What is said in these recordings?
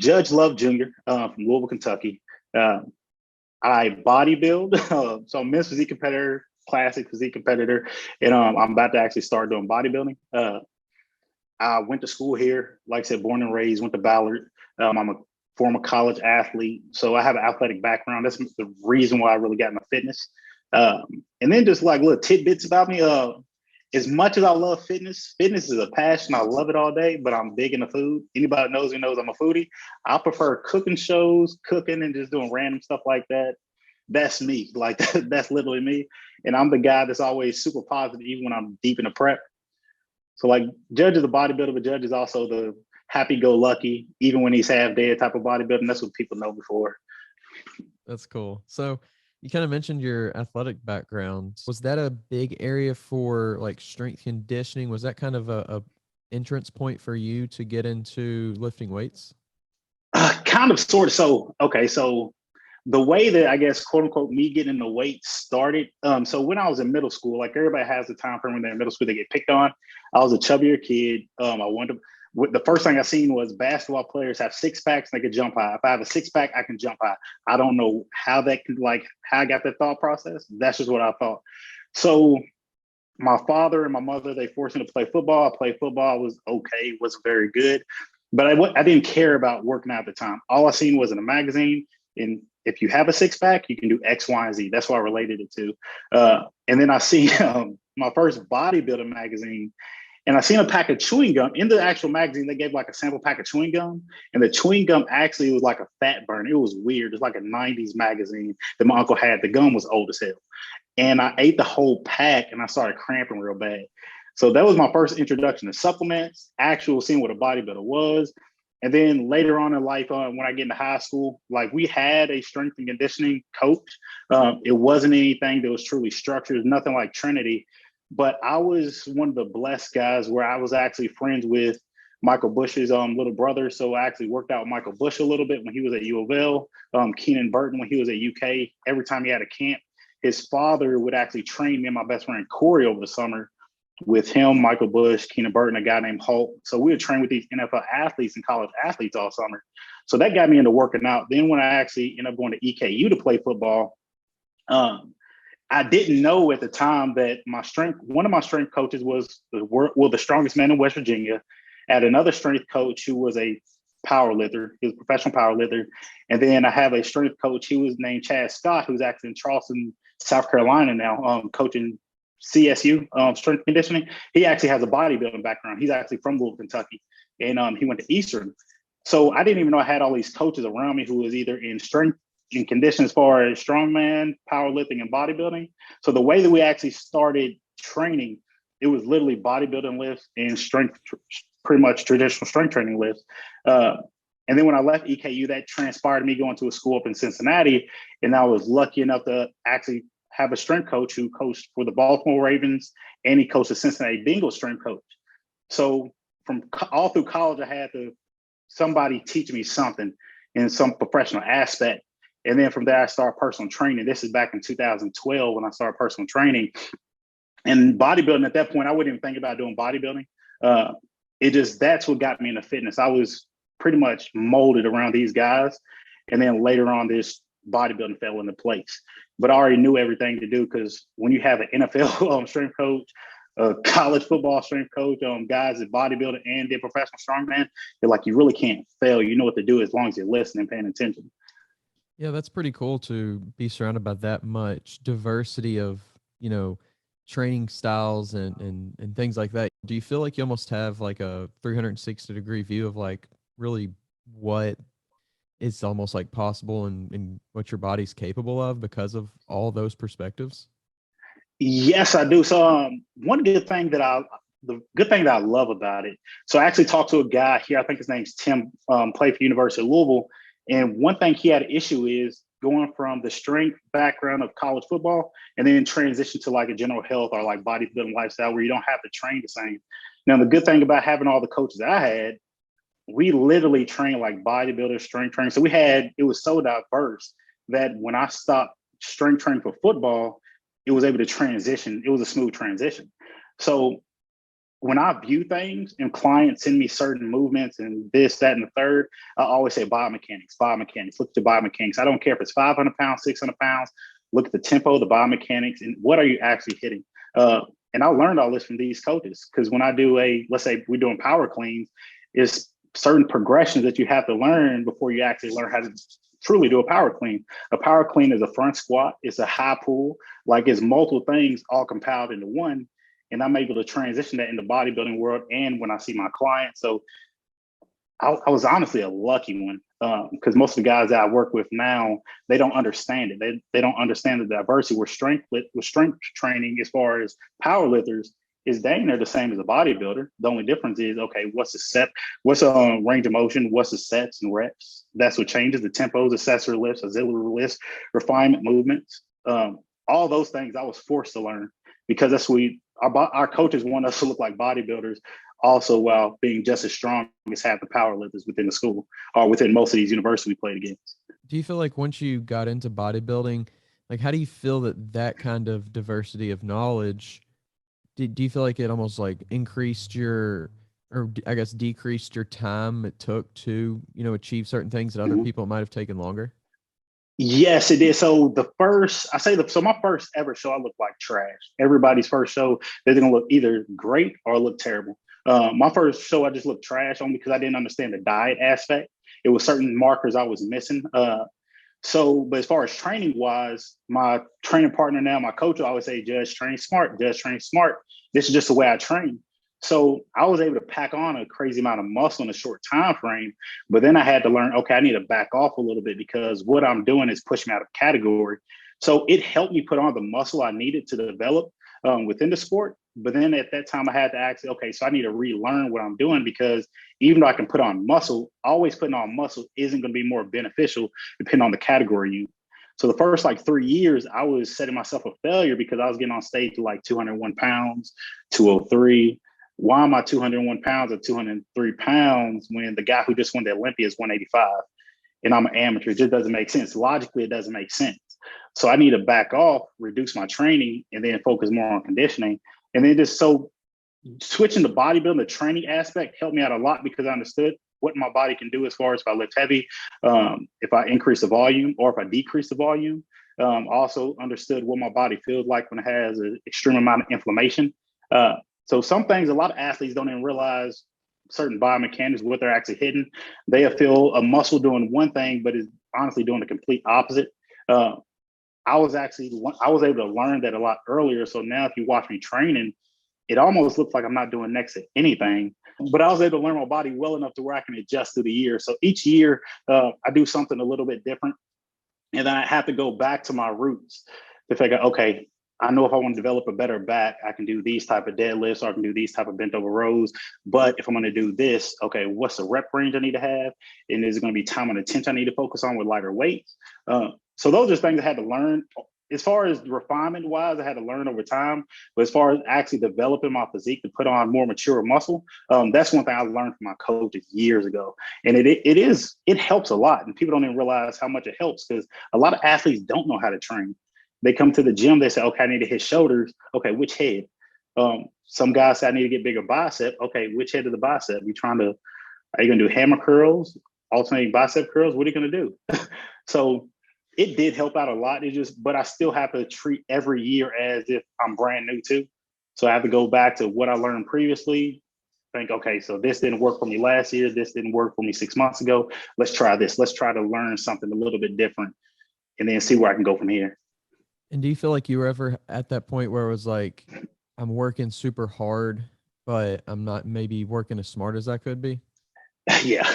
Judge Love Jr. From Louisville, Kentucky. Uh, I bodybuild, so I'm men's physique competitor, classic physique competitor, and I'm about to actually start doing bodybuilding. I went to school here, like I said, born and raised, went to Ballard. I'm a former college athlete, so I have an athletic background. That's the reason why I really got into fitness. And then just like little tidbits about me. As much as I love fitness, fitness is a passion. I love it all day, but I'm big into food. Anybody that knows me knows I'm a foodie. I prefer cooking shows, cooking and just doing random stuff like that. That's me. Like that's literally me. And I'm the guy that's always super positive, even when I'm deep in the prep. So like Judge is a bodybuilder, but Judge is also the happy-go-lucky, even when he's half dead type of bodybuilding. That's what people know before. That's cool. So you kind of mentioned your athletic background. Was that a big area for like strength conditioning? Was that kind of a entrance point for you to get into lifting weights? Kind of, sort of. So, okay, so the way that I guess, quote unquote, me getting into weight started. So when I was in middle school, like everybody has the time frame when they're in middle school, they get picked on. I was a chubbier kid. I wanted to, the first thing I seen was basketball players have six packs and they could jump high. If I have a six pack, I can jump high. I don't know how that could, like, how I got that thought process. That's just what I thought. So my father and my mother, they forced me to play football. I played football. I was okay, wasn't very good, but I didn't care about working out at the time. All I seen was in a magazine. And if you have a six pack, you can do X, Y, and Z. That's what I related it to. And then I see my first bodybuilding magazine, and I seen a pack of chewing gum in the actual magazine. They gave like a sample pack of chewing gum, and the chewing gum actually was like a fat burn. It was weird. It's like a '90s magazine that my uncle had. The gum was old as hell, and I ate the whole pack, and I started cramping real bad. So that was my first introduction to supplements, actual seeing what a bodybuilder was. And then later on in life, when I get into high school, like we had a strength and conditioning coach. It wasn't anything that was truly structured, nothing like Trinity. But I was one of the blessed guys where I was actually friends with Michael Bush's little brother. So I actually worked out with Michael Bush a little bit when he was at U of L, Keenan Burton when he was at UK. Every time he had a camp, his father would actually train me and my best friend Corey over the summer with him, Michael Bush, Keenan Burton, a guy named Holt. So we would train with these NFL athletes and college athletes all summer. So that got me into working out. Then when I actually ended up going to EKU to play football, I didn't know at the time that one of my strength coaches was the strongest man in West Virginia. I had another strength coach who was a power lifter. He was a professional power lifter. And then I have a strength coach. He was named Chad Scott, who's actually in Charleston, South Carolina now, coaching CSU, strength conditioning. He actually has a bodybuilding background. He's actually from Louisville, Kentucky, and he went to Eastern. So I didn't even know I had all these coaches around me who was either in strength and conditioning as far as strongman, powerlifting, and bodybuilding. So the way that we actually started training, it was literally bodybuilding lifts and strength, pretty much traditional strength training lifts. And then when I left EKU, that transpired me going to a school up in Cincinnati, and I was lucky enough to actually have a strength coach who coached for the Baltimore Ravens, and he coached the Cincinnati Bengals strength coach. So from all through college, I had somebody teach me something in some professional aspect. And then from there, I started personal training. This is back in 2012 when I started personal training. And bodybuilding at that point, I wouldn't even think about doing bodybuilding. That's what got me into fitness. I was pretty much molded around these guys. And then later on, this bodybuilding fell into place. But I already knew everything to do, because when you have an NFL strength coach, a college football strength coach, guys that bodybuilding and did professional strongman, they're like, you really can't fail. You know what to do as long as you're listening, paying attention. Yeah, that's pretty cool to be surrounded by that much diversity of, training styles and things like that. Do you feel like you almost have like a 360-degree view of like really what is almost like possible and what your body's capable of because of all those perspectives? Yes, I do. So the good thing that I love about it. So I actually talked to a guy here. I think his name's Tim, played for University of Louisville. And one thing he had an issue is going from the strength background of college football and then transition to like a general health or like bodybuilding lifestyle where you don't have to train the same. Now, the good thing about having all the coaches I had, we literally trained like bodybuilders, strength training. So it was so diverse that when I stopped strength training for football, it was able to transition. It was a smooth transition. So when I view things and clients send me certain movements and this, that, and the third, I always say biomechanics, biomechanics. Look at the biomechanics. I don't care if it's 500 pounds, 600 pounds. Look at the tempo, the biomechanics, and what are you actually hitting? And I learned all this from these coaches, because when I do let's say we're doing power cleans, is certain progressions that you have to learn before you actually learn how to truly do a power clean. A power clean is a front squat, it's a high pull, like it's multiple things all compiled into one. And I'm able to transition that in the bodybuilding world and when I see my clients. So I was honestly a lucky one, because most of the guys that I work with now, they don't understand it. They don't understand the diversity. With strength training, as far as power lifters, is dang near the same as a bodybuilder. The only difference is, okay, what's the set? What's a range of motion? What's the sets and reps? That's what changes. The tempos, accessory lifts, auxiliary lifts, refinement movements. All those things I was forced to learn, because that's what our coaches want us to look like bodybuilders, also while being just as strong as half the power lifters within the school or within most of these universities we played against. Do you feel like once you got into bodybuilding, like how do you feel that kind of diversity of knowledge, do you feel like it almost like increased or I guess decreased your time it took to, achieve certain things that other people might have taken longer? Yes, it did. So my first ever show, I looked like trash. Everybody's first show, they're gonna look either great or look terrible. My first show, I just looked trash only because I didn't understand the diet aspect. It was certain markers I was missing. But as far as training wise, my training partner now, my coach, will always say, "Judge, train smart. Judge, train smart." This is just the way I train. So I was able to pack on a crazy amount of muscle in a short time frame, but then I had to learn, okay, I need to back off a little bit, because what I'm doing is pushing me out of category. So it helped me put on the muscle I needed to develop within the sport. But then at that time I had to ask, okay, so I need to relearn what I'm doing, because even though I can put on muscle, always putting on muscle isn't going to be more beneficial depending on the category you. So the first 3 years, I was setting myself a failure, because I was getting on stage to 201 pounds, 203. Why am I 201 pounds or 203 pounds when the guy who just won the Olympia is 185 and I'm an amateur? It just doesn't make sense. Logically, it doesn't make sense. So I need to back off, reduce my training, and then focus more on conditioning. And then switching the bodybuilding, the training aspect helped me out a lot, because I understood what my body can do as far as if I lift heavy, if I increase the volume or if I decrease the volume. Also understood what my body feels like when it has an extreme amount of inflammation. So some things, a lot of athletes don't even realize certain biomechanics, what they're actually hitting. They feel a muscle doing one thing, but is honestly doing the complete opposite. I was able to learn that a lot earlier. So now if you watch me training, it almost looks like I'm not doing next to anything, but I was able to learn my body well enough to where I can adjust through the year. So each year I do something a little bit different. And then I have to go back to my roots to figure, okay, I know if I want to develop a better back, I can do these type of deadlifts, or I can do these type of bent over rows. But if I'm going to do this, okay, what's the rep range I need to have? And is it going to be time and attention I need to focus on with lighter weights? So those are things I had to learn. As far as refinement wise, I had to learn over time. But as far as actually developing my physique to put on more mature muscle, that's one thing I learned from my coaches years ago. And it helps a lot. And people don't even realize how much it helps, because a lot of athletes don't know how to train. They come to the gym, they say, okay, I need to hit shoulders. Okay, which head? Some guys say I need to get bigger bicep. Okay, which head of the bicep? Are you going to do hammer curls, alternating bicep curls? What are you going to do? So it did help out a lot. But I still have to treat every year as if I'm brand new too. So I have to go back to what I learned previously. Think, okay, so this didn't work for me last year. This didn't work for me 6 months ago. Let's try this. Let's try to learn something a little bit different, and then see where I can go from here. And do you feel like you were ever at that point where it was like, I'm working super hard, but I'm not maybe working as smart as I could be? Yeah.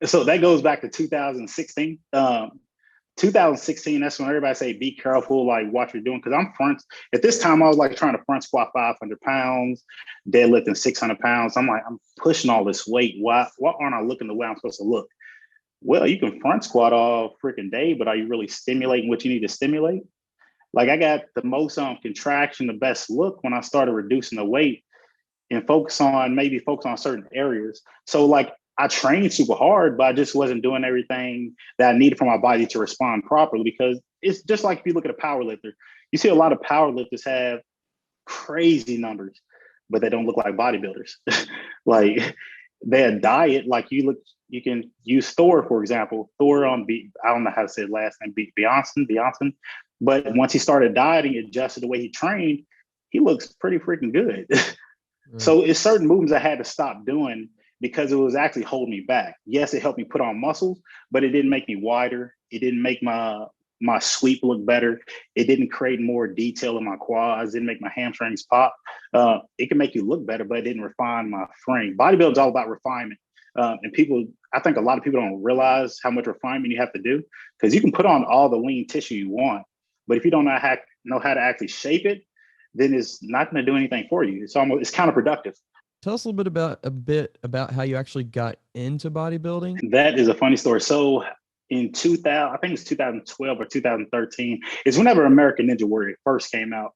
So that goes back to 2016. 2016, that's when everybody say, be careful, watch what you're doing. Because at this time, I was trying to front squat 500 pounds, deadlifting 600 pounds. I'm pushing all this weight. Why aren't I looking the way I'm supposed to look? Well, you can front squat all freaking day, but are you really stimulating what you need to stimulate? I got the most contraction, the best look when I started reducing the weight and focus on certain areas. So I trained super hard, but I just wasn't doing everything that I needed for my body to respond properly, because it's just like if you look at a power lifter, you see a lot of power lifters have crazy numbers, but they don't look like bodybuilders. Like their diet, like you can use Thor, for example. Thor I don't know how to say his last name, Beyonce. But once he started dieting, adjusted the way he trained, he looks pretty freaking good. Right. So it's certain movements I had to stop doing because it was actually holding me back. Yes, it helped me put on muscles, but it didn't make me wider. It didn't make my sweep look better. It didn't create more detail in my quads. It didn't make my hamstrings pop. It can make you look better, but it didn't refine my frame. Bodybuilding is all about refinement. And I think a lot of people don't realize how much refinement you have to do, because you can put on all the lean tissue you want, but if you don't know how to actually shape it, then it's not going to do anything for you. It's counterproductive. Tell us a bit about how you actually got into bodybuilding. That is a funny story. So in 2000, I think it's 2012 or 2013, is whenever American Ninja Warrior first came out.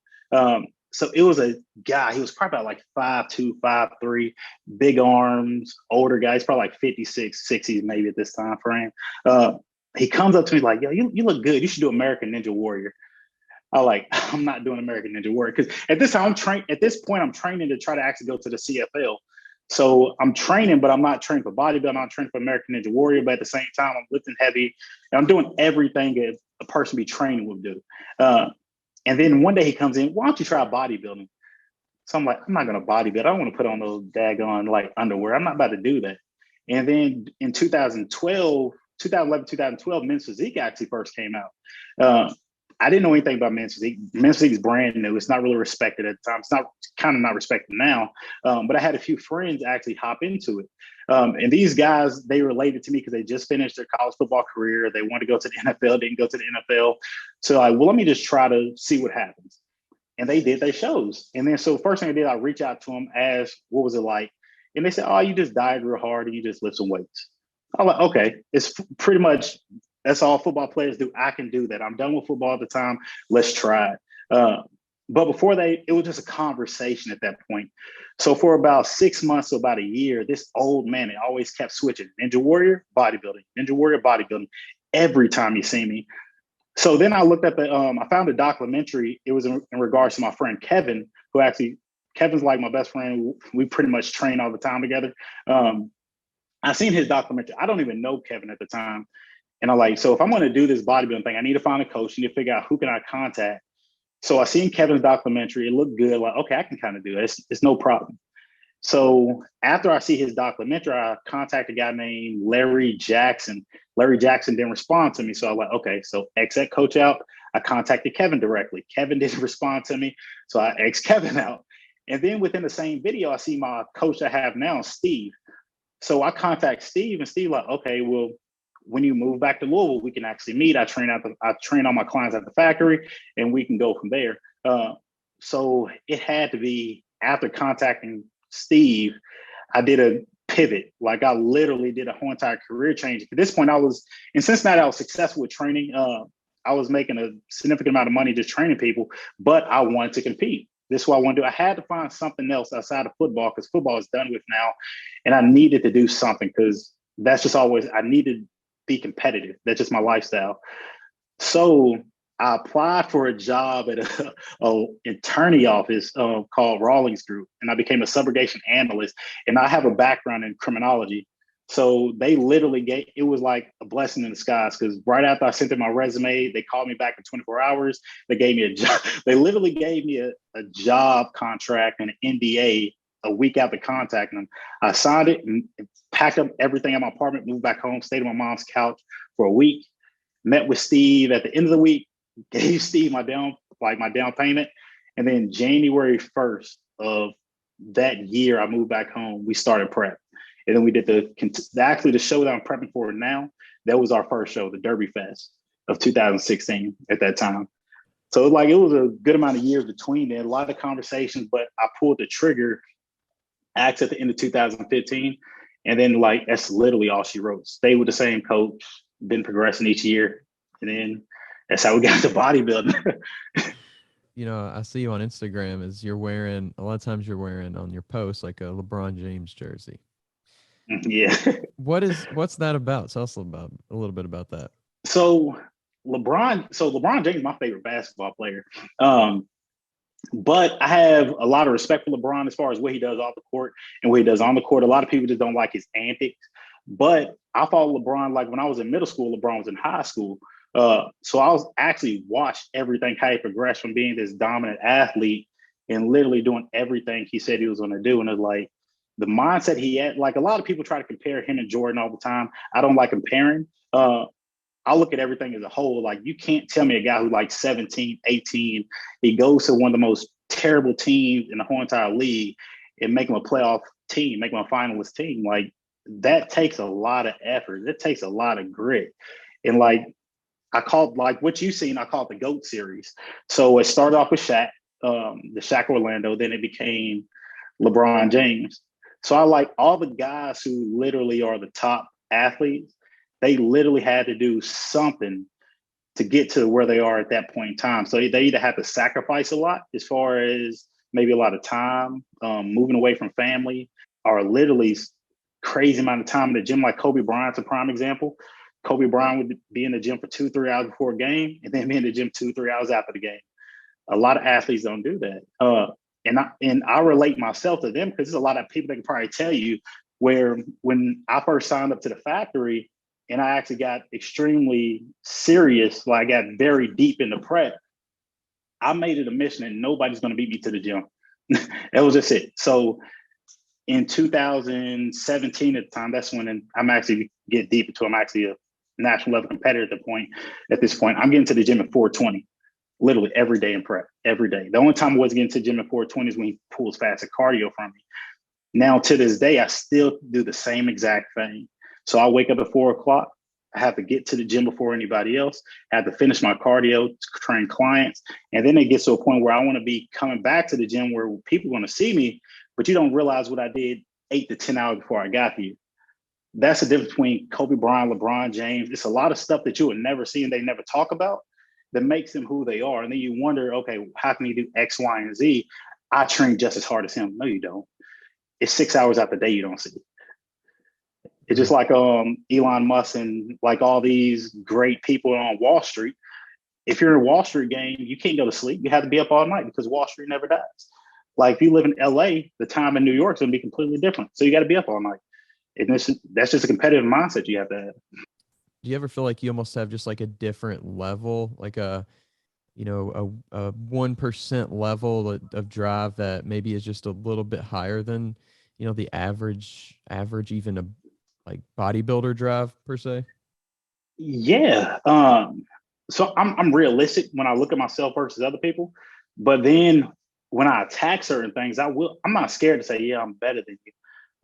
So it was a guy, he was probably about like 5'2", 5'3", big arms, older guy. He's probably like 56, 60s maybe at this time frame. He comes up to me like, yo, you look good. You should do American Ninja Warrior. I'm not doing American Ninja Warrior, because at this point, I'm training to try to actually go to the CFL. So I'm training, but I'm not training for bodybuilding. I'm training for American Ninja Warrior, but at the same time, I'm lifting heavy and I'm doing everything a person be training would do. And then one day he comes in, why don't you try bodybuilding? So I'm like, I'm not going to bodybuild. I don't want to put on those daggone like underwear. I'm not about to do that. And then in 2011, 2012, Men's Physique actually first came out. I didn't know anything about Men's Physique. Men's Physique is brand new. It's not really respected at the time. It's not respected now. But I had a few friends actually hop into it. And these guys, they related to me because they just finished their college football career. They wanted to go to the NFL, didn't go to the NFL. So let me just try to see what happens. And they did their shows. And then so first thing I did, I reach out to them, ask, what was it like? And they said, oh, you just diet real hard and you just lift some weights. I'm like, okay, it's pretty much, that's all football players do. I can do that. I'm done with football at the time. Let's try it. But before it was just a conversation at that point. So for about 6 months to about a year, this old man, it always kept switching. Ninja Warrior, bodybuilding. Ninja Warrior, bodybuilding. Every time you see me. So then I looked up I found a documentary. It was in regards to my friend Kevin, Kevin's like my best friend. We pretty much train all the time together. I seen his documentary. I don't even know Kevin at the time. And I'm like, so if I'm going to do this bodybuilding thing, I need to find a coach. I need to figure out who can I contact. So I seen Kevin's documentary. It looked good. Like, okay, I can kind of do it. It's no problem. So after I see his documentary, I contacted a guy named Larry Jackson. Larry Jackson didn't respond to me. So I was like, okay, so X that coach out. I contacted Kevin directly. Kevin didn't respond to me. So I X Kevin out. And then within the same video, I see my coach I have now, Steve. So I contact Steve, and Steve like, okay, well, when you move back to Louisville, we can actually meet. I train all my clients at the factory, and we can go from there. So it had to be after contacting Steve, I did a pivot. Like I literally did a whole entire career change. At this point, I was in Cincinnati. I was successful with training. I was making a significant amount of money just training people, but I wanted to compete. This is what I want to do. I had to find something else outside of football, because football is done with now, and I needed to do something, because that's just always, I needed to be competitive. That's just my lifestyle. So I applied for a job at a attorney office called Rawlings Group, and I became a subrogation analyst. And I have a background in criminology. So they literally it was like a blessing in disguise, because right after I sent them my resume, they called me back in 24 hours. They gave me a job. They literally gave me a job contract and an NDA a week after contacting them. I signed it and packed up everything in my apartment, moved back home, stayed on my mom's couch for a week, met with Steve at the end of the week, gave Steve my down payment. And then January 1st of that year, I moved back home. We started prep. And then we did the show that I'm prepping for now. That was our first show, the Derby Fest of 2016 at that time. So it was a good amount of years between there, a lot of conversations, but I pulled the trigger at the end of 2015. And then that's literally all she wrote. Stay with the same coach, been progressing each year. And then that's how we got to bodybuilding. I see you on Instagram as a lot of times you're wearing on your posts like a LeBron James jersey. Yeah. What's that about? Tell us a little bit about that. So LeBron James is my favorite basketball player. But I have a lot of respect for LeBron as far as what he does off the court and what he does on the court. A lot of people just don't like his antics. But I thought LeBron, like when I was in middle school, LeBron was in high school. So I was actually watched everything, how he progressed from being this dominant athlete and literally doing everything he said he was going to do. And it's like the mindset he had, like a lot of people try to compare him and Jordan all the time. I don't like comparing. I look at everything as a whole. Like you can't tell me a guy who's like 17, 18, he goes to one of the most terrible teams in the whole entire league and make him a playoff team, make him a finalist team. Like that takes a lot of effort. It takes a lot of grit. And like I called like what you seen, I call it the GOAT series. So it started off with Shaq, the Shaq Orlando, then it became LeBron James. So I like all the guys who literally are the top athletes, they literally had to do something to get to where they are at that point in time. So they either have to sacrifice a lot as far as maybe a lot of time, moving away from family, or literally crazy amount of time in the gym. Like Kobe Bryant's a prime example. Kobe Bryant would be in the gym for 2-3 hours before a game and then be in the gym 2-3 hours after the game. A lot of athletes don't do that. And I relate myself to them because there's a lot of people that can probably tell you where when I first signed up to the factory and I actually got extremely serious, like I got very deep into prep, I made it a mission that nobody's going to beat me to the gym. That was just it. So in 2017 at the time, that's when I'm actually get deep into, I'm actually a national level competitor at this point. I'm getting to the gym at 420, literally every day in prep, every day. The only time I was getting to the gym at 420 is when he pulls fasted cardio from me. Now to this day, I still do the same exact thing. So I wake up at 4 o'clock. I have to get to the gym before anybody else. I have to finish my cardio, train clients. And then it gets to a point where I want to be coming back to the gym where people want to see me, but you don't realize what I did 8 to 10 hours before I got here. That's the difference between Kobe Bryant, LeBron James. It's a lot of stuff that you would never see and they never talk about that makes them who they are. And then you wonder, okay, how can you do X, Y, and Z? I train just as hard as him. No, you don't. It's 6 hours out the day you don't see. It's just like Elon Musk and like all these great people on Wall Street. If you're in a Wall Street game, you can't go to sleep. You have to be up all night because Wall Street never dies. Like if you live in LA, the time in New York is going to be completely different. So you got to be up all night. And that's just a competitive mindset you have to have. Do you ever feel like you almost have just like a different level, like a 1% level of drive that maybe is just a little bit higher than, the average even a like bodybuilder drive per se? Yeah. So I'm realistic when I look at myself versus other people, but then when I attack certain things, I'm not scared to say, yeah, I'm better than you.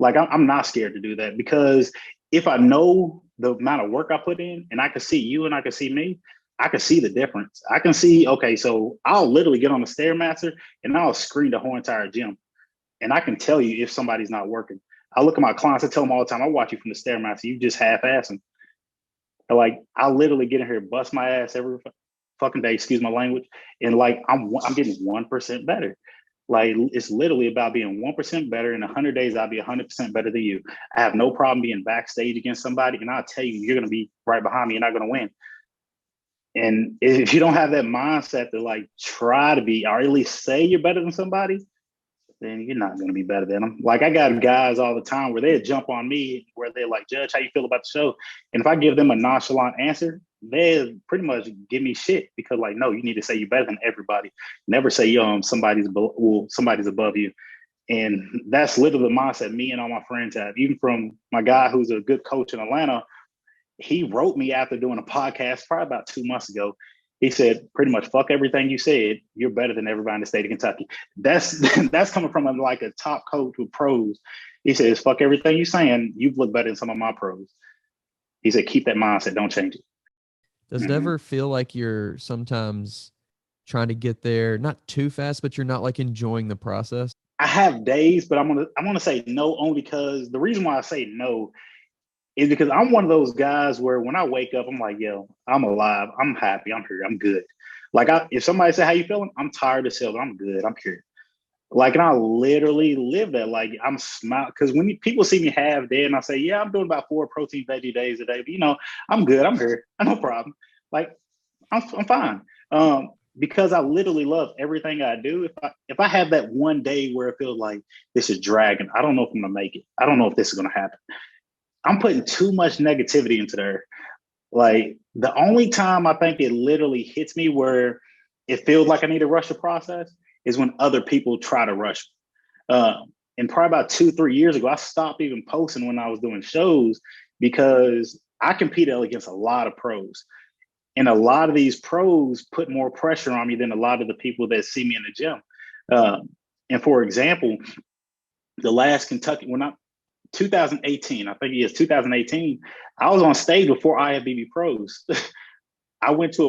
Like I'm not scared to do that because if I know the amount of work I put in and I can see you and I can see me, I can see the difference. I can see, okay, so I'll literally get on the Stairmaster and I'll screen the whole entire gym. And I can tell you if somebody's not working. I look at my clients, I tell them all the time, I watch you from the Stairmaster, you just half-assing. Like I literally get in here, bust my ass every fucking day, excuse my language. And like I'm getting 1% better. Like it's literally about being 1% better. In 100 days, I'll be 100% better than you. I have no problem being backstage against somebody, and I'll tell you, you're going to be right behind me. You're not going to win. And if you don't have that mindset to like try to be, or at least say you're better than somebody, then you're not going to be better than them. Like I got guys all the time where they jump on me, where they're like, "Judge, how you feel about the show?" And if I give them a nonchalant answer, they pretty much give me shit because, like, no, you need to say you're better than everybody. Never say somebody's above you. And that's literally the mindset me and all my friends have. Even from my guy who's a good coach in Atlanta, he wrote me after doing a podcast probably about 2 months ago. He said, pretty much, fuck everything you said. You're better than everybody in the state of Kentucky. That's that's coming from like a top coach with pros. He says, fuck everything you're saying. You've looked better than some of my pros. He said, keep that mindset. Don't change it. Does it ever feel like you're sometimes trying to get there, not too fast, but you're not like enjoying the process? I have days, but I'm gonna say no only because the reason why I say no is because I'm one of those guys where when I wake up, I'm like, yo, I'm alive. I'm happy. I'm here. I'm good. Like if somebody say, how you feeling? I'm tired as hell. I'm good. I'm here. Like, and I literally live that. Like I'm smiling because when people see me half dead and I say, yeah, I'm doing about 4 protein veggie days a day, but I'm good. I'm here. No problem. Like I'm fine. because I literally love everything I do. If I have that one day where it feels like this is dragging, I don't know if I'm gonna make it. I don't know if this is gonna happen. I'm putting too much negativity into there. Like the only time I think it literally hits me where it feels like I need to rush the process is when other people try to rush me. And probably about 2-3 years ago, I stopped even posting when I was doing shows because I competed against a lot of pros. And a lot of these pros put more pressure on me than a lot of the people that see me in the gym. And for example, the last Kentucky, 2018, I think it is 2018, I was on stage before IFBB pros. I went to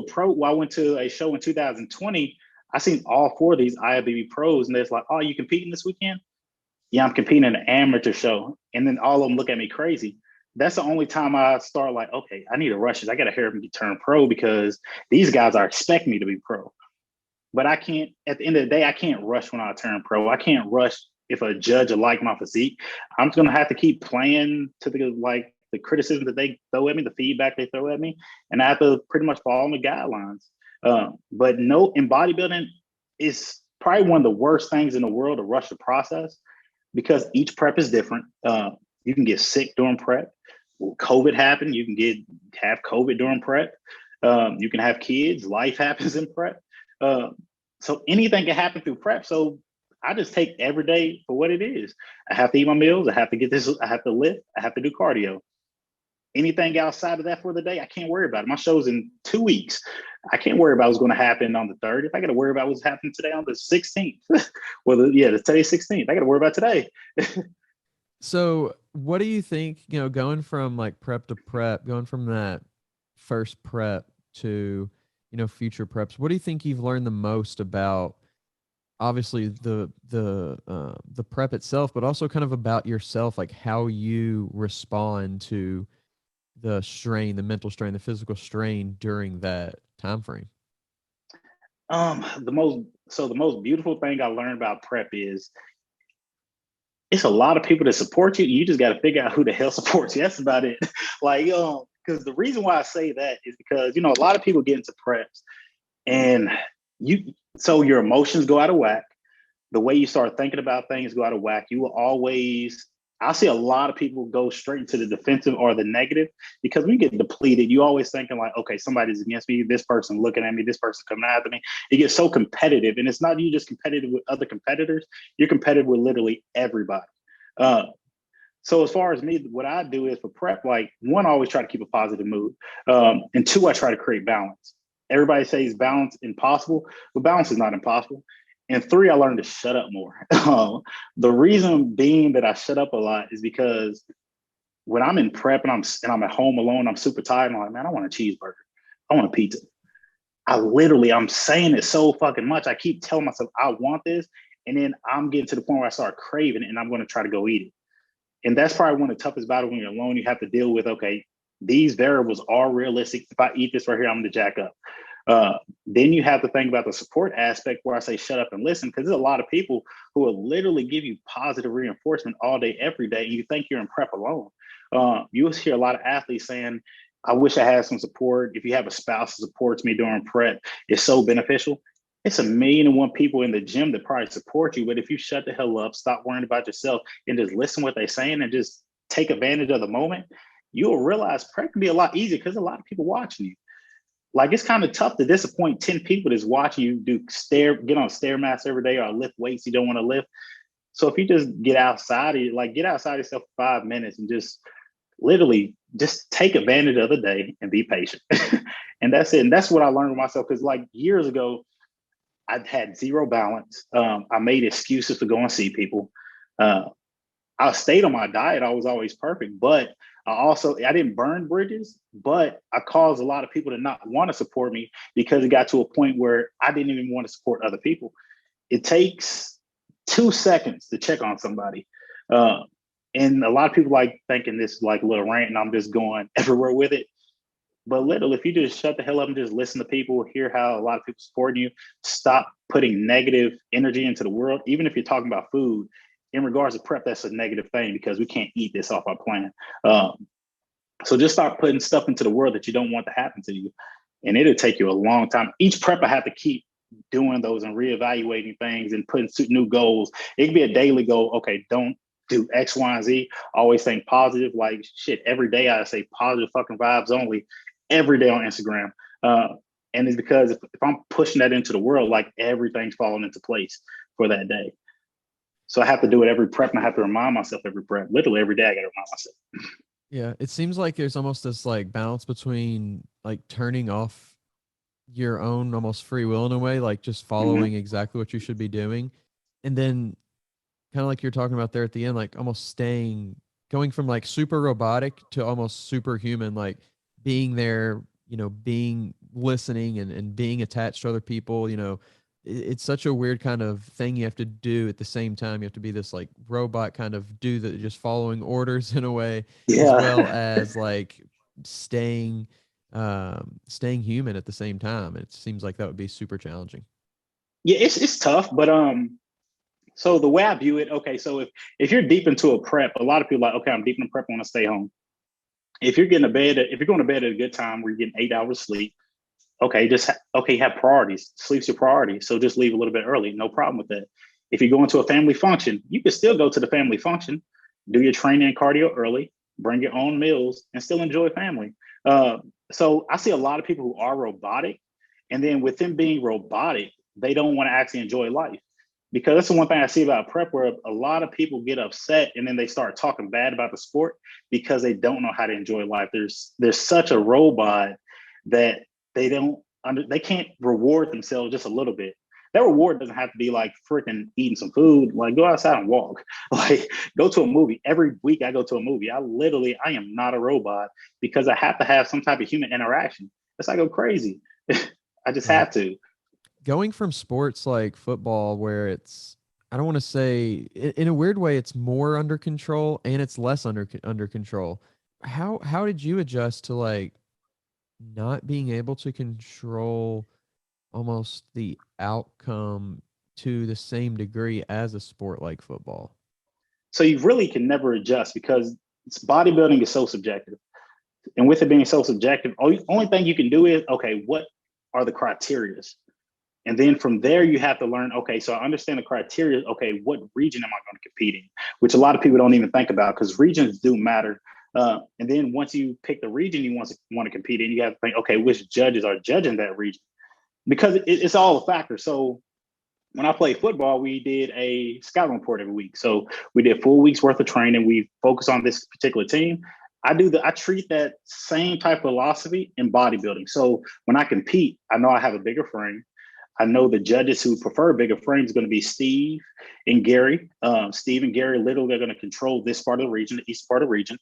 a show in 2020. I seen all four of these IFBB pros, and they're like, "Oh, you competing this weekend?" Yeah, I'm competing in an amateur show. And then all of them look at me crazy. That's the only time I start like, okay, I need to rush this. I got to hurry up and turn pro because these guys are expecting me to be pro. But I can't, at the end of the day, I can't rush when I turn pro. I can't rush if a judge will like my physique. I'm just going to have to keep playing to the criticism that they throw at me, the feedback they throw at me. And I have to pretty much follow the guidelines. But no, in bodybuilding, it's probably one of the worst things in the world to rush the process because each prep is different. You can get sick during prep. COVID happened. You can have COVID during prep. You can have kids. Life happens in prep. So anything can happen through prep. So I just take every day for what it is. I have to eat my meals. I have to get this. I have to lift. I have to do cardio. Anything outside of that for the day, I can't worry about it. My show's in 2 weeks. I can't worry about what's going to happen on the 30th. I got to worry about what's happening today on the 16th. Today's 16th. I got to worry about today. So what do you think, going from like prep to prep, going from that first prep to, future preps, what do you think you've learned the most about obviously the prep itself, but also kind of about yourself, like how you respond to the strain, the mental strain, the physical strain during that time frame? The most beautiful thing I learned about prep is it's a lot of people that support you. You just got to figure out who the hell supports you. That's about it. Because the reason why I say that is because, a lot of people get into preps and so your emotions go out of whack. The way you start thinking about things go out of whack. I see a lot of people go straight into the defensive or the negative because we get depleted. You always thinking like, okay, somebody's against me. This person looking at me. This person coming after me. It gets so competitive. And it's not you just competitive with other competitors. You're competitive with literally everybody. So as far as me, what I do is for prep, like one, I always try to keep a positive mood. And two, I try to create balance. Everybody says balance impossible, but balance is not impossible. And three, I learned to shut up more. The reason being that I shut up a lot is because when I'm in prep and I'm at home alone, I'm super tired. I'm like, man, I want a cheeseburger. I want a pizza. I'm saying it so fucking much. I keep telling myself I want this. And then I'm getting to the point where I start craving it and I'm going to try to go eat it. And that's probably one of the toughest battles when you're alone. You have to deal with, okay, these variables are realistic. If I eat this right here, I'm going to jack up. Then you have to think about the support aspect where I say shut up and listen, because there's a lot of people who will literally give you positive reinforcement all day, every day, and you think you're in prep alone. You'll hear a lot of athletes saying, I wish I had some support. If you have a spouse that supports me during prep, it's so beneficial. It's 1,000,001 people in the gym that probably support you. But if you shut the hell up, stop worrying about yourself and just listen what they're saying and just take advantage of the moment, you'll realize prep can be a lot easier because a lot of people watching you. Like it's kind of tough to disappoint 10 people that's watching you get on Stairmats every day or lift weights you don't want to lift. So if you just get outside yourself for 5 minutes and just literally just take advantage of the day and be patient. And that's it. And that's what I learned with myself. Because like years ago, I had zero balance. I made excuses to go and see people. I stayed on my diet. I was always perfect, but I didn't burn bridges, but I caused a lot of people to not want to support me because it got to a point where I didn't even want to support other people. It takes 2 seconds to check on somebody. And a lot of people like thinking this is like a little rant and I'm just going everywhere with it. But literally, if you just shut the hell up and just listen to people, hear how a lot of people support you, stop putting negative energy into the world, even if you're talking about food, in regards to prep, that's a negative thing because we can't eat this off our plan. So just start putting stuff into the world that you don't want to happen to you. And it'll take you a long time. Each prep I have to keep doing those and reevaluating things and putting new goals. It could be a daily goal. Okay, don't do X, Y, and Z. Always think positive. Like shit, every day I say positive fucking vibes only every day on Instagram. And it's because if I'm pushing that into the world, like everything's falling into place for that day. So I have to do it every prep, and I have to remind myself every prep. Literally every day I got to remind myself. Yeah, it seems like there's almost this like balance between like turning off your own almost free will in a way, like just following exactly what you should be doing. And then kind of like you're talking about there at the end, like almost going from like super robotic to almost superhuman, like being there, being listening and being attached to other people, it's such a weird kind of thing you have to do at the same time. You have to be this like robot kind of do that, just following orders in a way, as well as like staying staying human at the same time. It seems like that would be super challenging. Yeah, it's tough, but so the way I view it, okay, so if you're deep into a prep, a lot of people are like, okay, I'm deep in prep, I want to stay home. If you're going to bed at a good time where you're getting 8 hours sleep, okay, have priorities. Sleep's your priority. So just leave a little bit early. No problem with that. If you go into a family function, you can still go to the family function, do your training and cardio early, bring your own meals, and still enjoy family. So I see a lot of people who are robotic, and then with them being robotic, they don't want to actually enjoy life. Because that's the one thing I see about prep, where a lot of people get upset and then they start talking bad about the sport because they don't know how to enjoy life. There's such a robot that they can't reward themselves just a little bit. That reward doesn't have to be like freaking eating some food. Like go outside and walk. Like go to a movie. Every week I go to a movie. I am not a robot because I have to have some type of human interaction. It's like go crazy. I just have to. Going from sports like football, where it's, I don't want to say, in a weird way, it's more under control and it's less under control. How did you adjust to like not being able to control almost the outcome to the same degree as a sport like football? So you really can never adjust because bodybuilding is so subjective. And with it being so subjective, only thing you can do is, okay, what are the criterias? And then from there, you have to learn, okay, so I understand the criteria. Okay, what region am I going to compete in? Which a lot of people don't even think about because regions do matter. And then once you pick the region you want to compete in, you have to think, okay, which judges are judging that region? Because it's all a factor. So when I played football, we did a scouting report every week. So we did 4 weeks worth of training. We focus on this particular team. I treat that same type of philosophy in bodybuilding. So when I compete, I know I have a bigger frame. I know the judges who prefer bigger frames are going to be Steve and Gary. Steve and Gary literally are going to control this part of the region, the east part of the region.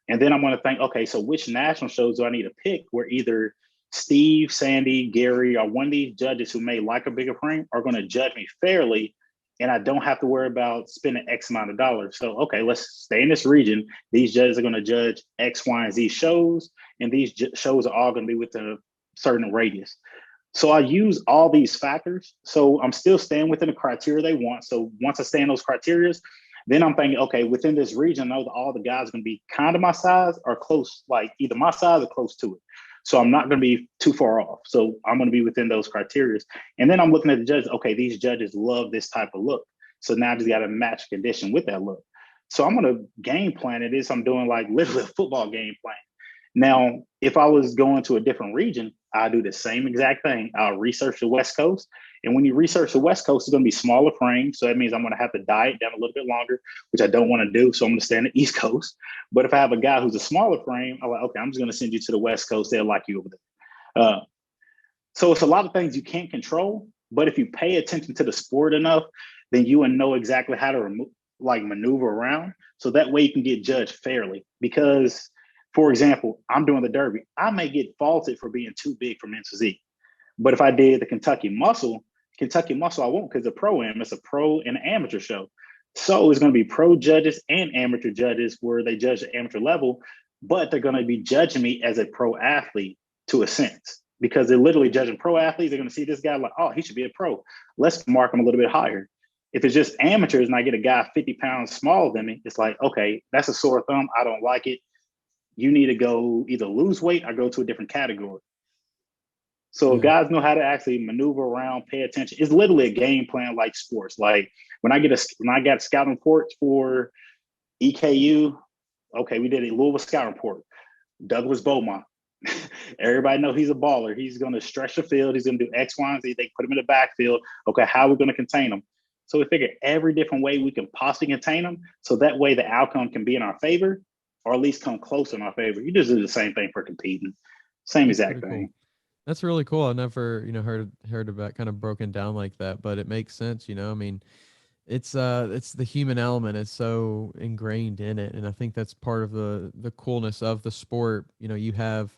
And then I'm going to think, okay, so which national shows do I need to pick where either Steve, Sandy, Gary, or one of these judges who may like a bigger frame are going to judge me fairly, and I don't have to worry about spending X amount of dollars. So, okay, let's stay in this region. These judges are going to judge X, Y, and Z shows, and these shows are all going to be within a certain radius. So I use all these factors. So I'm still staying within the criteria they want. So once I stay in those criteria, then I'm thinking, okay, within this region, I know that all the guys are going to be kind of my size or close, like either my size or close to it. So I'm not going to be too far off. So I'm going to be within those criteria. And then I'm looking at the judges. Okay, these judges love this type of look. So now I just got to match condition with that look. So I'm going to game plan it. I'm doing like literally a football game plan. Now, if I was going to a different region, I'll do the same exact thing. I'll research the West Coast. And when you research the West Coast, it's going to be smaller frames. So that means I'm going to have to diet down a little bit longer, which I don't want to do. So I'm going to stay on the East Coast. But if I have a guy who's a smaller frame, I'm like, okay, I'm just going to send you to the West Coast. They'll like you over there. So it's a lot of things you can't control. But if you pay attention to the sport enough, then you will know exactly how to maneuver around. So that way you can get judged fairly. Because for example, I'm doing the Derby. I may get faulted for being too big for men's physique. But if I did the Kentucky Muscle, I won't because it's a pro-am. It's a pro and amateur show. So it's going to be pro judges and amateur judges where they judge the amateur level, but they're going to be judging me as a pro athlete to a sense because they're literally judging pro athletes. They're going to see this guy like, oh, he should be a pro. Let's mark him a little bit higher. If it's just amateurs and I get a guy 50 pounds smaller than me, it's like, okay, that's a sore thumb. I don't like it. You need to go either lose weight or go to a different category. So if Yeah. guys know how to actually maneuver around, pay attention, it's literally a game plan like sports. Like when I got scouting reports for EKU, okay, we did a Louisville scouting report. Douglas Beaumont. Everybody know he's a baller. He's going to stretch the field. He's going to do X, Y, and Z. They put him in the backfield. Okay, how are we going to contain him? So we figure every different way we can possibly contain him, so that way the outcome can be in our favor, or at least come close in our favor. You just do the same thing for competing. Same That's exact pretty cool. thing. That's really cool. I never, heard about kind of broken down like that, but it makes sense, I mean, it's the human element is so ingrained in it. And I think that's part of the coolness of the sport. You have,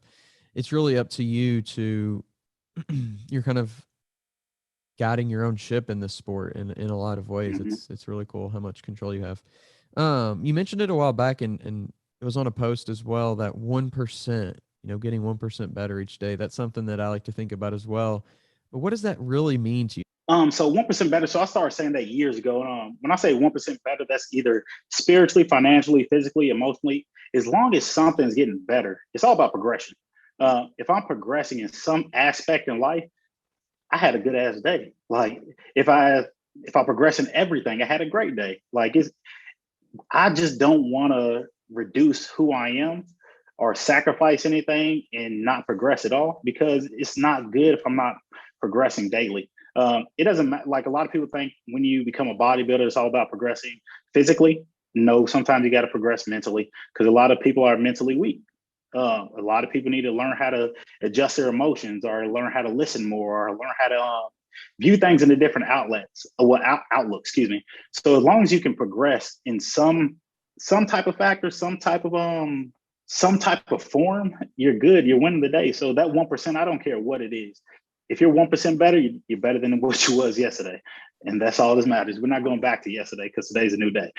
it's really up to you to, you're kind of guiding your own ship in this sport in a lot of ways. Mm-hmm. It's really cool how much control you have. You mentioned it a while back, and it was on a post as well, that 1%, getting 1% better each day. That's something that I like to think about as well. But what does that really mean to you? So 1% better. So I started saying that years ago. When I say 1% better, that's either spiritually, financially, physically, emotionally. As long as something's getting better, it's all about progression. If I'm progressing in some aspect in life, I had a good ass day. Like if I progress in everything, I had a great day. I just don't want to reduce who I am or sacrifice anything and not progress at all, because it's not good if I'm not progressing daily. It doesn't matter. Like a lot of people think when you become a bodybuilder, it's all about progressing physically. No, sometimes you got to progress mentally, because a lot of people are mentally weak. A lot of people need to learn how to adjust their emotions, or learn how to listen more, or learn how to view things in a different outlook. Excuse me. So as long as you can progress in some type of factor, some type of form, you're good. You're winning the day. So that 1%, I don't care what it is. If you're 1% better, you're better than what you was yesterday, and that's all that matters. We're not going back to yesterday, because today's a new day.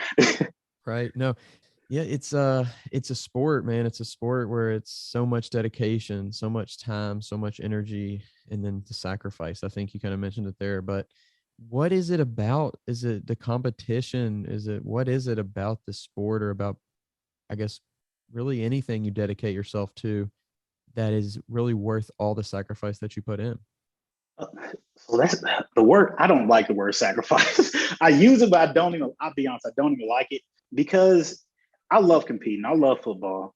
Right. No. Yeah, it's a sport, man. It's a sport where it's so much dedication, so much time, so much energy, and then the sacrifice. I think you kind of mentioned it there, but what is it about? Is it the competition? What is it about the sport, or about, I guess, really anything you dedicate yourself to, that is really worth all the sacrifice that you put in? So that's the word. I don't like the word sacrifice. I use it, but I'll be honest, I don't even like it, because I love competing. I love football.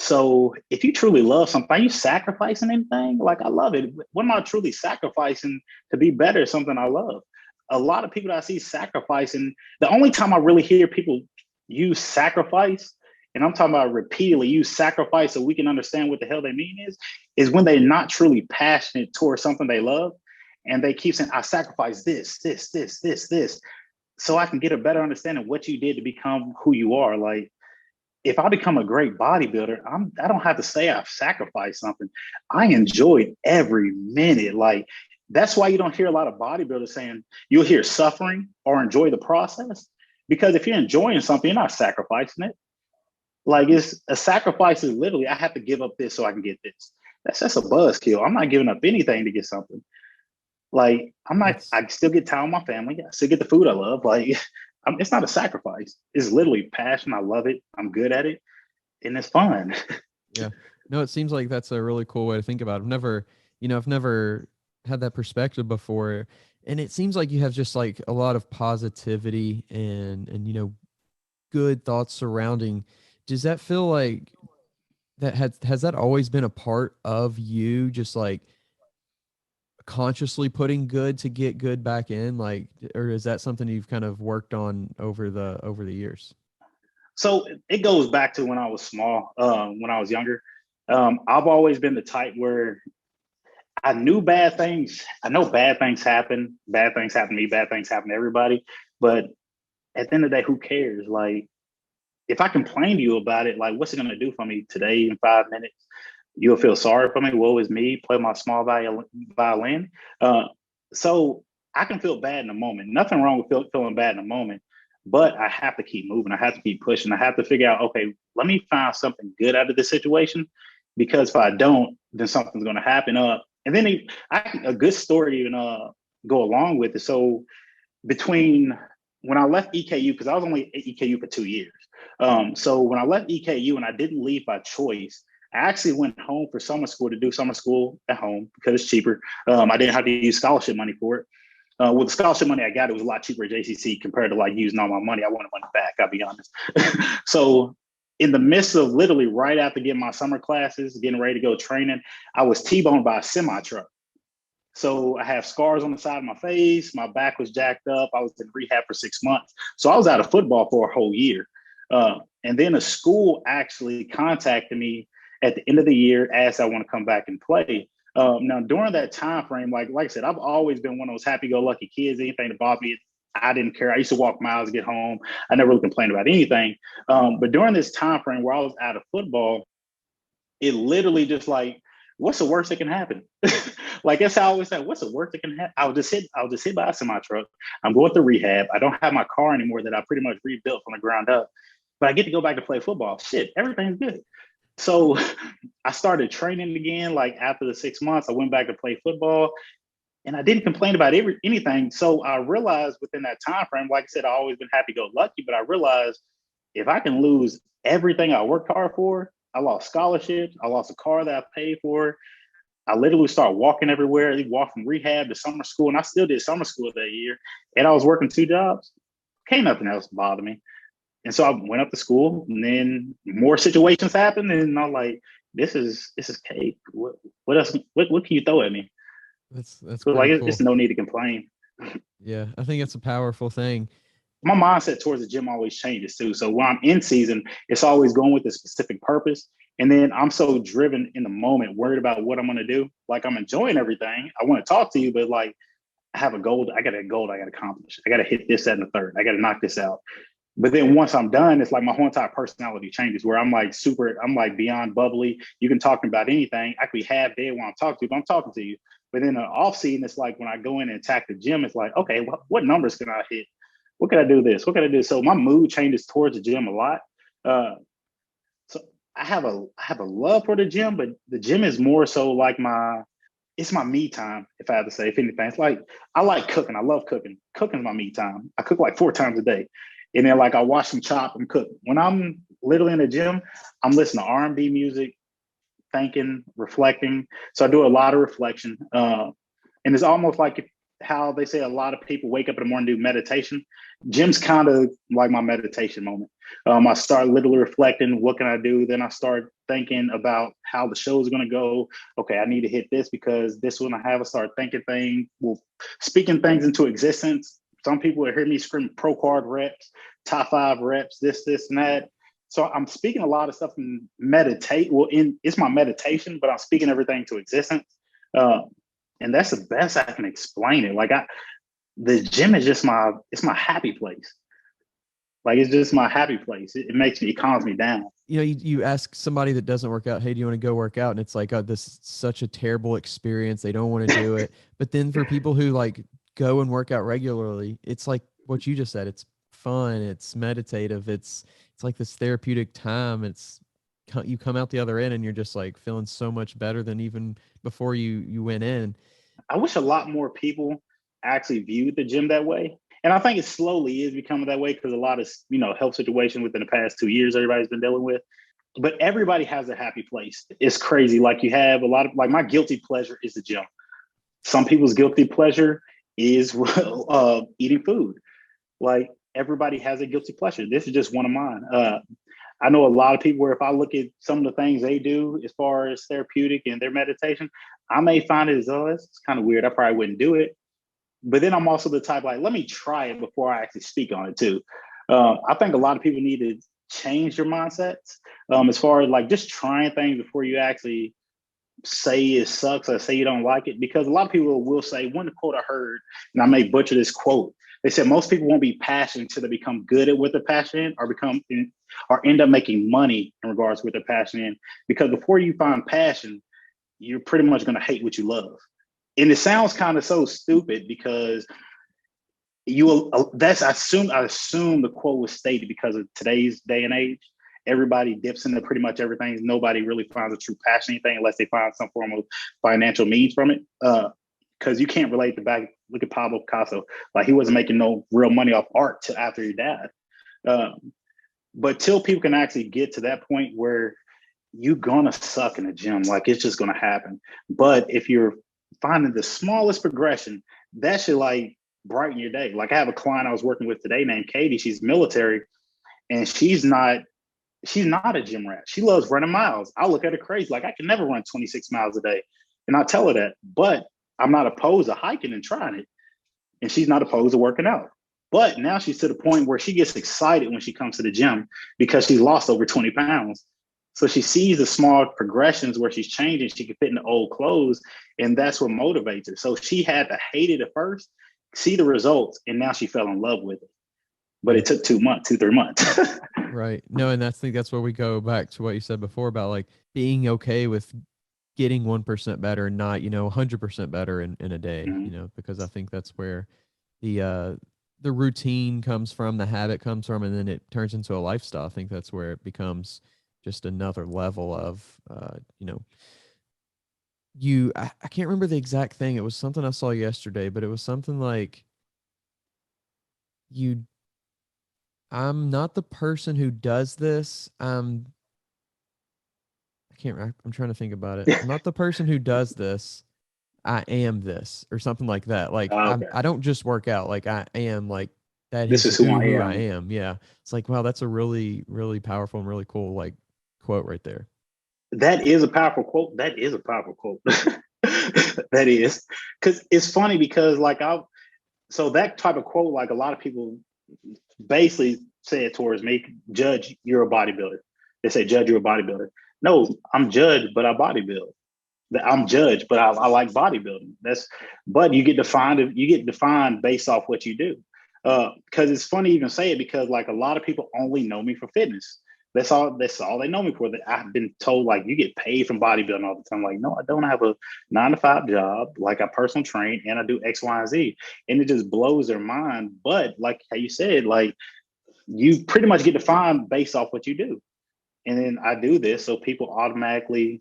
So if you truly love something, are you sacrificing anything? Like, I love it. What am I truly sacrificing to be better at something I love? A lot of people that I see sacrificing, the only time I really hear people use sacrifice, and I'm talking about repeatedly use sacrifice so we can understand what the hell they mean, is when they're not truly passionate towards something they love. And they keep saying, I sacrificed this, so I can get a better understanding of what you did to become who you are. Like, if I become a great bodybuilder, I don't have to say I've sacrificed something. I enjoyed every minute. Like, that's why you don't hear a lot of bodybuilders saying, you'll hear suffering or enjoy the process. Because if you're enjoying something, you're not sacrificing it. Like, it's a sacrifice is literally, I have to give up this so I can get this. That's a buzzkill. I'm not giving up anything to get something. Like, I still get time with my family. I still get the food I love. Like, it's not a sacrifice. It's literally passion. I love it. I'm good at it. And it's fun. Yeah. No, it seems like that's a really cool way to think about it. I've never had that perspective before. And it seems like you have just like a lot of positivity and good thoughts surrounding. Does that feel like that has that always been a part of you, just like consciously putting good to get good back in, like, or is that something you've kind of worked on over the years? So it goes back to when I was small, when I was younger. I've always been the type where I knew bad things. I know bad things happen. Bad things happen to me. Bad things happen to everybody. But at the end of the day, who cares? Like, if I complain to you about it, like, what's it going to do for me today in 5 minutes? You'll feel sorry for me. Woe is me. Play my small violin. So I can feel bad in a moment. Nothing wrong with feeling bad in a moment, but I have to keep moving. I have to keep pushing. I have to figure out, okay, let me find something good out of this situation, because if I don't, then something's going to happen. And then a good story even go along with it. So between when I left EKU, because I was only at EKU for 2 years. So when I left EKU and I didn't leave by choice, I actually went home for summer school to do summer school at home because it's cheaper. I didn't have to use scholarship money for it. With the scholarship money I got, it was a lot cheaper at JCC compared to like using all my money. I wanted money back, I'll be honest. So in the midst of literally right after getting my summer classes, getting ready to go training, I was T-boned by a semi truck. So I have scars on the side of my face. My back was jacked up. I was in rehab for 6 months. So I was out of football for a whole year. And then a school actually contacted me at the end of the year, asked I want to come back and play. Now, during that time frame, like I said, I've always been one of those happy-go-lucky kids. Anything that bothered me, I didn't care. I used to walk miles to get home. I never really complained about anything. But during this time frame where I was out of football, it literally just like, what's the worst that can happen? Like that's how I always say, what's the worst that can happen? I'll just hit by a semi truck. I'm going through rehab. I don't have my car anymore that I pretty much rebuilt from the ground up, but I get to go back to play football. Shit, everything's good. So I started training again. Like after the 6 months, I went back to play football, and I didn't complain about anything. So I realized within that time frame, like I said, I've always been happy-go-lucky, but I realized if I can lose everything I worked hard for, I lost scholarships, I lost a car that I paid for. I literally started walking everywhere. I walked from rehab to summer school, and I still did summer school that year. And I was working 2 jobs. Can't nothing else bother me. And so I went up to school, and then more situations happened, and I'm like, "This is cake. What else? What can you throw at me?" That's So like, pretty cool. it's no need to complain. Yeah, I think it's a powerful thing. My mindset towards the gym always changes too. So when I'm in season, it's always going with a specific purpose. And then I'm so driven in the moment, worried about what I'm going to do. Like I'm enjoying everything. I want to talk to you, but like I have a goal. I got a goal I got to accomplish. I got to hit this, that, and the third. I got to knock this out. But then once I'm done, it's like my whole entire personality changes where I'm like beyond bubbly. You can talk about anything. I could be half dead when I'm talking to you, but I'm talking to you. But in the off season, it's like when I go in and attack the gym, it's like, okay, what numbers can I hit? What can I do this? What can I do? So my mood changes towards the gym a lot. So I have a love for the gym, but the gym is more so like it's my me time, if I have to say, if anything. It's like I like cooking. I love cooking. Cooking's my me time. I cook like 4 times a day. And then like I wash some chop and cook. When I'm literally in the gym, I'm listening to R&B music, thinking, reflecting. So I do a lot of reflection. And it's almost like how they say a lot of people wake up in the morning and do meditation. Gym's kind of like my meditation moment. I start literally reflecting, what can I do? Then I start thinking about how the show is going to go. Okay, I need to hit this because this one I have. I start thinking things, speaking things into existence. Some people will hear me scream pro card reps, top 5 reps, this, and that. So I'm speaking a lot of stuff and meditate. Well, it's my meditation, but I'm speaking everything to existence. And that's the best I can explain it. Like the gym is just it's my happy place. Like it's just my happy place. It calms me down. You know, you ask somebody that doesn't work out, hey, do you want to go work out? And it's like, oh, this is such a terrible experience. They don't want to do it. But then for people who like go and work out regularly, it's like what you just said. It's fun. It's meditative. It's like this therapeutic time. You come out the other end and you're just like feeling so much better than even before you went in. I wish a lot more people actually viewed the gym that way. And I think it slowly is becoming that way because a lot of, health situations within the past 2 years everybody's been dealing with. But everybody has a happy place. It's crazy. Like you have a lot of, like my guilty pleasure is the gym. Some people's guilty pleasure is eating food. Like everybody has a guilty pleasure. This is just one of mine. I know a lot of people where if I look at some of the things they do as far as therapeutic and their meditation, I may find it as, it's kind of weird. I probably wouldn't do it. But then I'm also the type like, let me try it before I actually speak on it too. I think a lot of people need to change their mindsets as far as like just trying things before you actually say it sucks or say you don't like it. Because a lot of people will say, one quote I heard, and I may butcher this quote, they said most people won't be passionate until they become good at what they're passionate or end up making money in regards to what they're passionate in. Because before you find passion, you're pretty much going to hate what you love. And it sounds kind of so stupid because I assume the quote was stated because of today's day and age. Everybody dips into pretty much everything. Nobody really finds a true passion anything unless they find some form of financial means from it. Because you can't relate to back. Look at Pablo Picasso. Like he wasn't making no real money off art till after he died. But till people can actually get to that point where you're gonna suck in the gym. Like it's just gonna happen. But if you're finding the smallest progression, that should like brighten your day. Like I have a client I was working with today named Katie. She's military, and she's not a gym rat. She loves running miles. I look at her crazy. Like I can never run 26 miles a day. And I tell her that, but I'm not opposed to hiking and trying it. And she's not opposed to working out. But now she's to the point where she gets excited when she comes to the gym because she's lost over 20 pounds. So she sees the small progressions where she's changing. She can fit in the old clothes. And that's what motivates her. So she had to hate it at first, see the results, and now she fell in love with it. But it took 2 months, 3 months. Right. No, and I think that's where we go back to what you said before about like being okay with getting 1% better and not, 100% better in a day, Mm-hmm. because I think that's where the routine comes from, the habit comes from, and then it turns into a lifestyle. I think that's where it becomes just another level of, I can't remember the exact thing. It was something I saw yesterday, but it was something like you, I'm not the person who does this. I'm trying to think about it. I'm not the person who does this. I am this or something like that. Like Okay. I don't just work out. Like I am like that This is is who I who I am. am. Yeah. It's like, wow, that's a really, really powerful and really cool like quote right there. That is a powerful quote. That is a powerful quote. That is. Because it's funny because like so that type of quote, like a lot of people basically say it towards me, Judge, you're a bodybuilder. They say, Judge, you're a bodybuilder. No, I'm judged, but I bodybuild. I'm judged, but I like bodybuilding. But you get defined based off what you do. Because it's funny even say it because like a lot of people only know me for fitness. That's all they know me for. That I've been told like you get paid from bodybuilding all the time. Like, no, I don't have a 9 to 5 job. Like I personal train and I do X, Y, and Z. And it just blows their mind. But like how you said, like you pretty much get defined based off what you do. And then I do this so people automatically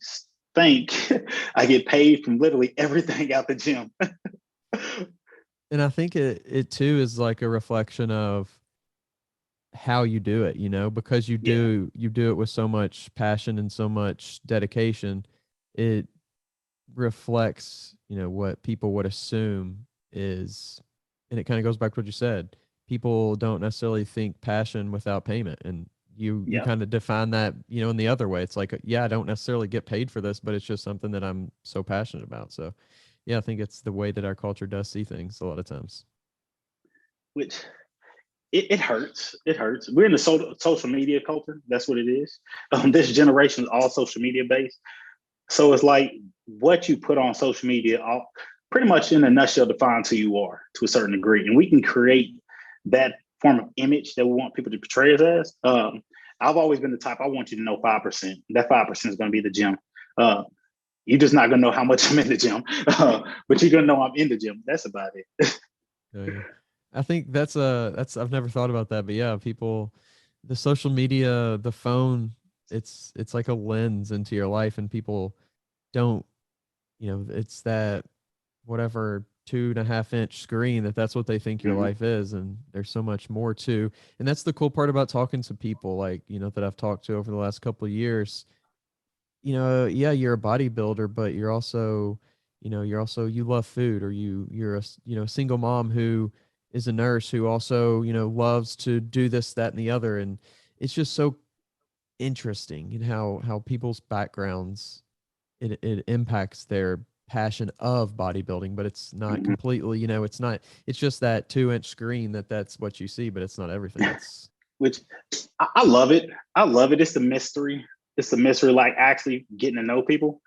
think I get paid from literally everything out the gym. And I think it too is like a reflection of how you do it, because Yeah. you do it with so much passion and so much dedication. It reflects, what people would assume is, and it kind of goes back to what you said. People don't necessarily think passion without payment, and you Yeah. kind of define that, in the other way. It's like, yeah, I don't necessarily get paid for this, but it's just something that I'm so passionate about. So, yeah, I think it's the way that our culture does see things a lot of times. Which it hurts. It hurts. We're in the social media culture. That's what it is. This generation is all social media based. So it's like what you put on social media, pretty much in a nutshell, defines who you are to a certain degree. And we can create that form of image that we want people to portray us as. I've always been the type, I want you to know 5%. That 5% is going to be the gym. Uh, you're just not going to know how much I'm in the gym, but you're going to know I'm in the gym. That's about it. Oh, yeah. I think that's I've never thought about that, but yeah, people, the social media, the phone, it's like a lens into your life, and people don't, it's that whatever 2.5-inch screen that's what they think your Mhm. life is, and there's so much more to. And that's the cool part about talking to people like, that I've talked to over the last couple of years. Yeah, you're a bodybuilder, but you love food, or you're a single mom who is a nurse who also, loves to do this, that, and the other. And it's just so interesting, how people's backgrounds, it impacts their passion of bodybuilding, but it's not Mhm. completely, it's just that 2-inch screen that's what you see, but it's not everything. It's Which I love it. I love it. It's the mystery. It's the mystery, like actually getting to know people,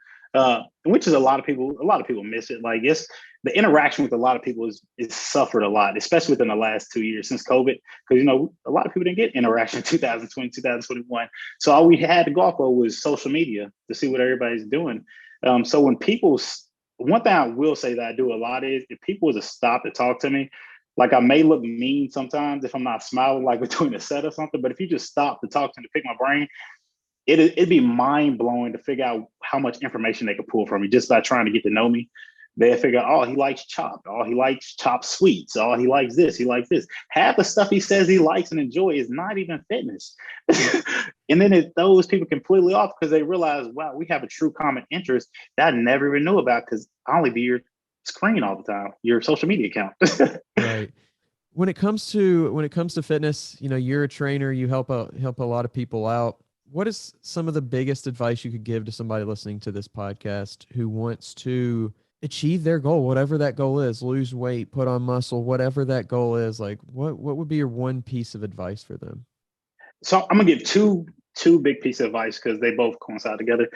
which is a lot of people. A lot of people miss it. Like it's the interaction with a lot of people is suffered a lot, especially within the last 2 years since COVID. Because a lot of people didn't get interaction in 2020, 2021. So all we had to go off of was social media to see what everybody's doing. So when people, one thing I will say that I do a lot is if people was to stop to talk to me, like I may look mean sometimes if I'm not smiling, like we're doing a set or something. But if you just stop to talk to me, to pick my brain, it'd be mind blowing to figure out how much information they could pull from me just by trying to get to know me. They figure, oh, he likes chopped. Oh, he likes chopped sweets. Oh, he likes this. He likes this. Half the stuff he says he likes and enjoys is not even fitness. And then it throws people completely off because they realize, wow, we have a true common interest that I never even knew about because I only do your screen all the time, your social media account. Right. When it comes to fitness, you know, you're a trainer, you help a lot of people out. What is some of the biggest advice you could give to somebody listening to this podcast who wants to achieve their goal, whatever that goal is, lose weight, put on muscle, whatever that goal is? Like what would be your one piece of advice for them? So I'm gonna give two big pieces of advice because they both coincide together.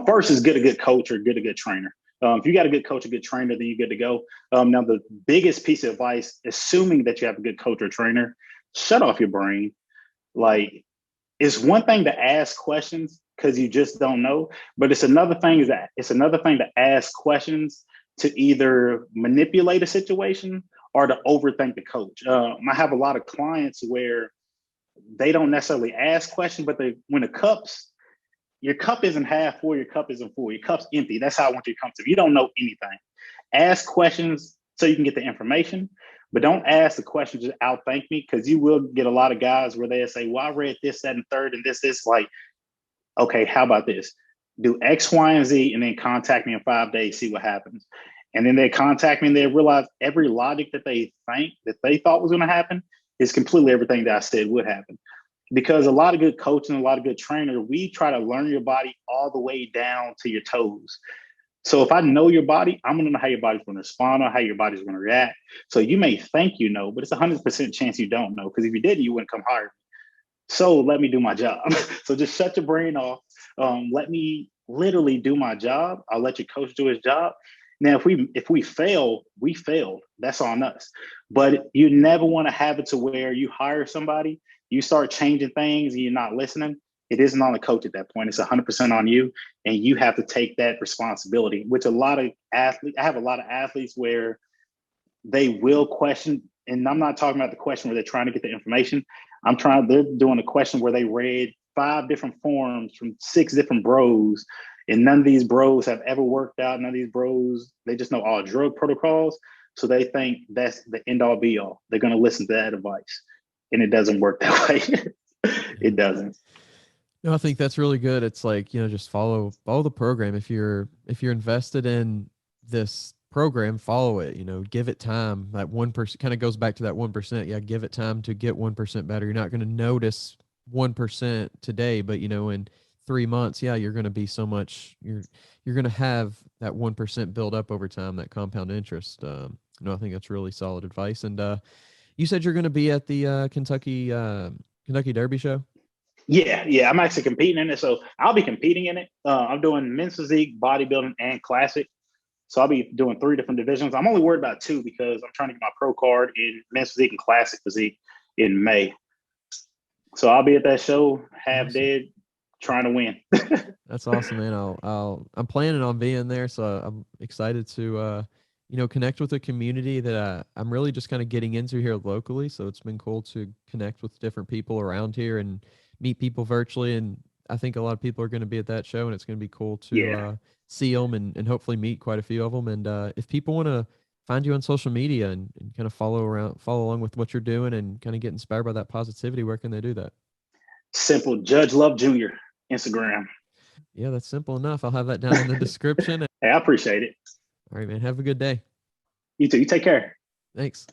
First is get a good coach or get a good trainer. If you got a good coach, a good trainer, then you're good to go. Now, the biggest piece of advice, assuming that you have a good coach or trainer, shut off your brain. Like, it's one thing to ask questions because you just don't know, but it's another thing to ask questions to either manipulate a situation or to overthink the coach. I have a lot of clients where they don't necessarily ask questions, but when your cup isn't half full, your cup isn't full, your cup's empty. That's how I want you to come to. You don't know anything. Ask questions so you can get the information, but don't ask the question just outthink me, because you will get a lot of guys where they say, well, I read this, that, and third, and this. Like, okay, how about this? Do X, Y, and Z, and then contact me in 5 days, see what happens. And then they contact me and they realize every logic that they thought was going to happen is completely everything that I said would happen. Because a lot of good coaching, a lot of good trainer, we try to learn your body all the way down to your toes. So if I know your body, I'm going to know how your body's going to respond or how your body's going to react. So you may think you know, but it's 100% chance you don't know. Because if you did, you wouldn't come hire me. So let me do my job. So just shut your brain off. Let me literally do my job. I'll let your coach do his job. Now, if we fail, we failed. That's on us. But you never want to have it to where you hire somebody, you start changing things, and you're not listening. It isn't on the coach at that point. It's 100% on you, and you have to take that responsibility. Which I have a lot of athletes where they will question, and I'm not talking about the question where they're trying to get the information. They're doing a question where they read 5 different forms from 6 different bros, and none of these bros have ever worked out. None of these bros, they just know all drug protocols. So they think that's the end all be all. They're going to listen to that advice, and it doesn't work that way. It doesn't. No, I think that's really good. It's like, you know, just follow the program. If you're invested in this program, follow it, you know, give it time. That 1% kind of goes back to that 1%. Yeah, give it time to get 1% better. You're not going to notice 1% today, but you know, in 3 months, yeah, you're going to be so much, you're going to have that 1% build up over time, that compound interest. I think that's really solid advice. And you said you're going to be at the Kentucky Derby show. Yeah, I'm actually competing in it. So I'll be competing in it. I'm doing men's physique, bodybuilding, and classic. So I'll be doing 3 different divisions. I'm only worried about 2 because I'm trying to get my pro card in men's physique and classic physique in May. So I'll be at that show, half dead, trying to win. That's awesome, man. I'm planning on being there, so I'm excited to connect with a community that I'm really just kind of getting into here locally. So it's been cool to connect with different people around here and meet people virtually. And I think a lot of people are going to be at that show, and it's going to be cool to see them and hopefully meet quite a few of them. And if people want to find you on social media and kind of follow along with what you're doing and kind of get inspired by that positivity, where can they do that? Simple. Judge Love Jr. Instagram. Yeah, that's simple enough. I'll have that down in the description. Hey, I appreciate it. All right, man. Have a good day. You too. You take care. Thanks.